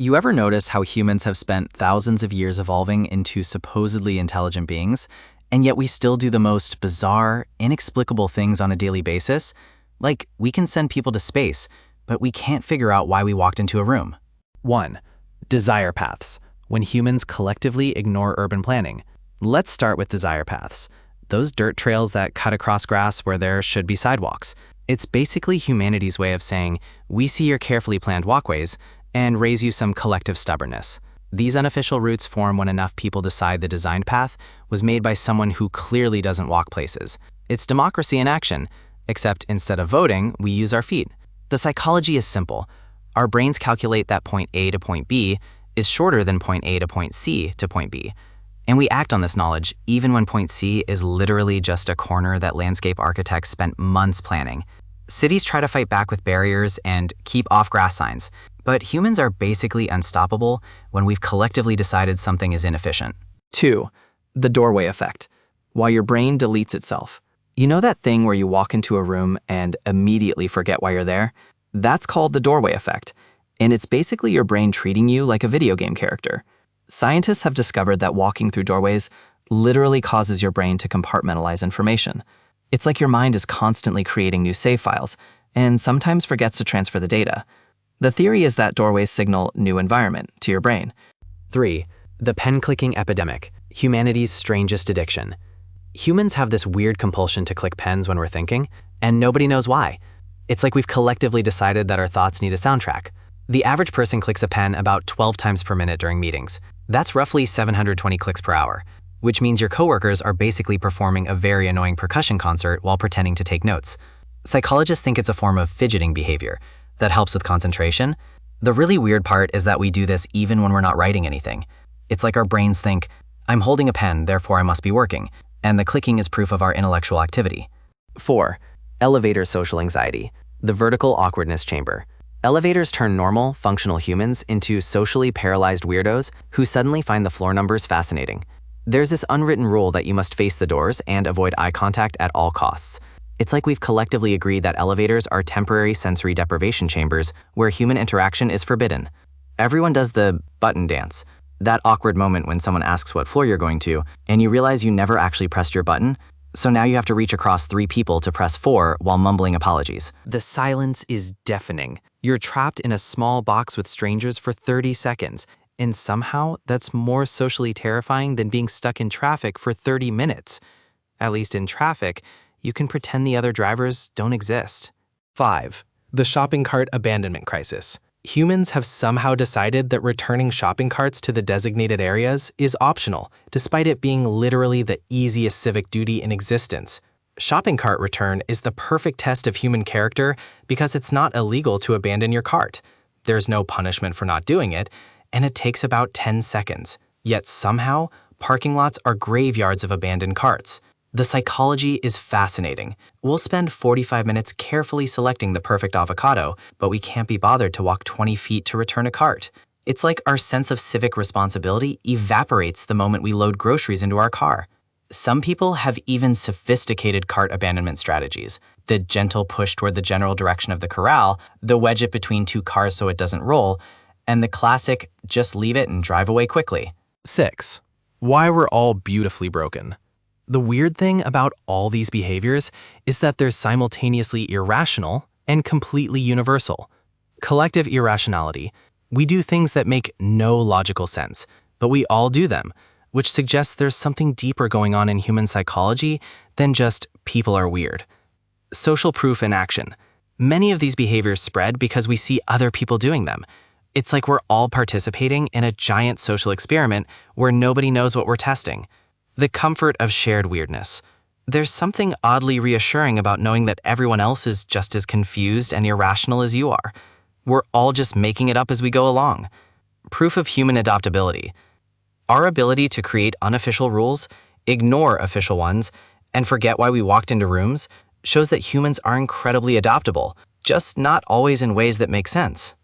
You ever notice how humans have spent thousands of years evolving into supposedly intelligent beings, and yet we still do the most bizarre, inexplicable things on a daily basis? Like, we can send people to space, but we can't figure out why we walked into a room. 1. Desire paths, when humans collectively ignore urban planning. Let's start with desire paths. Those dirt trails that cut across grass where there should be sidewalks. It's basically humanity's way of saying, we see your carefully planned walkways, and raise you some collective stubbornness. These unofficial routes form when enough people decide the designed path was made by someone who clearly doesn't walk places. It's democracy in action, except instead of voting, we use our feet. The psychology is simple. Our brains calculate that point A to point B is shorter than point A to point C to point B. And we act on this knowledge even when point C is literally just a corner that landscape architects spent months planning. Cities try to fight back with barriers and keep off-grass signs, but humans are basically unstoppable when we've collectively decided something is inefficient. 2. The doorway effect, while your brain deletes itself. You know that thing where you walk into a room and immediately forget why you're there? That's called the doorway effect, and it's basically your brain treating you like a video game character. Scientists have discovered that walking through doorways literally causes your brain to compartmentalize information. It's like your mind is constantly creating new save files, and sometimes forgets to transfer the data. The theory is that doorways signal new environment to your brain. 3. The pen-clicking epidemic, humanity's strangest addiction. Humans have this weird compulsion to click pens when we're thinking, and nobody knows why. It's like we've collectively decided that our thoughts need a soundtrack. The average person clicks a pen about 12 times per minute during meetings. That's roughly 720 clicks per hour, which means your coworkers are basically performing a very annoying percussion concert while pretending to take notes. Psychologists think it's a form of fidgeting behavior that helps with concentration. The really weird part is that we do this even when we're not writing anything. It's like our brains think, I'm holding a pen, therefore I must be working, and the clicking is proof of our intellectual activity. 4. Elevator social anxiety, the vertical awkwardness chamber. Elevators turn normal, functional humans into socially paralyzed weirdos who suddenly find the floor numbers fascinating. There's this unwritten rule that you must face the doors and avoid eye contact at all costs. It's like we've collectively agreed that elevators are temporary sensory deprivation chambers where human interaction is forbidden. Everyone does the button dance, that awkward moment when someone asks what floor you're going to, and you realize you never actually pressed your button, so now you have to reach across 3 people to press 4 while mumbling apologies. The silence is deafening. You're trapped in a small box with strangers for 30 seconds, and somehow that's more socially terrifying than being stuck in traffic for 30 minutes. At least in traffic, you can pretend the other drivers don't exist. 5. The shopping cart abandonment crisis. Humans have somehow decided that returning shopping carts to the designated areas is optional, despite it being literally the easiest civic duty in existence. Shopping cart return is the perfect test of human character because it's not illegal to abandon your cart. There's no punishment for not doing it, and it takes about 10 seconds. Yet somehow, parking lots are graveyards of abandoned carts. The psychology is fascinating. We'll spend 45 minutes carefully selecting the perfect avocado, but we can't be bothered to walk 20 feet to return a cart. It's like our sense of civic responsibility evaporates the moment we load groceries into our car. Some people have even sophisticated cart abandonment strategies. The gentle push toward the general direction of the corral, the wedge it between 2 cars so it doesn't roll, and the classic, just leave it and drive away quickly. 6. Why we're all beautifully broken. The weird thing about all these behaviors is that they're simultaneously irrational and completely universal. Collective irrationality. We do things that make no logical sense, but we all do them, which suggests there's something deeper going on in human psychology than just people are weird. Social proof in action. Many of these behaviors spread because we see other people doing them. It's like we're all participating in a giant social experiment where nobody knows what we're testing. The comfort of shared weirdness. There's something oddly reassuring about knowing that everyone else is just as confused and irrational as you are. We're all just making it up as we go along. Proof of human adaptability. Our ability to create unofficial rules, ignore official ones, and forget why we walked into rooms shows that humans are incredibly adaptable, just not always in ways that make sense.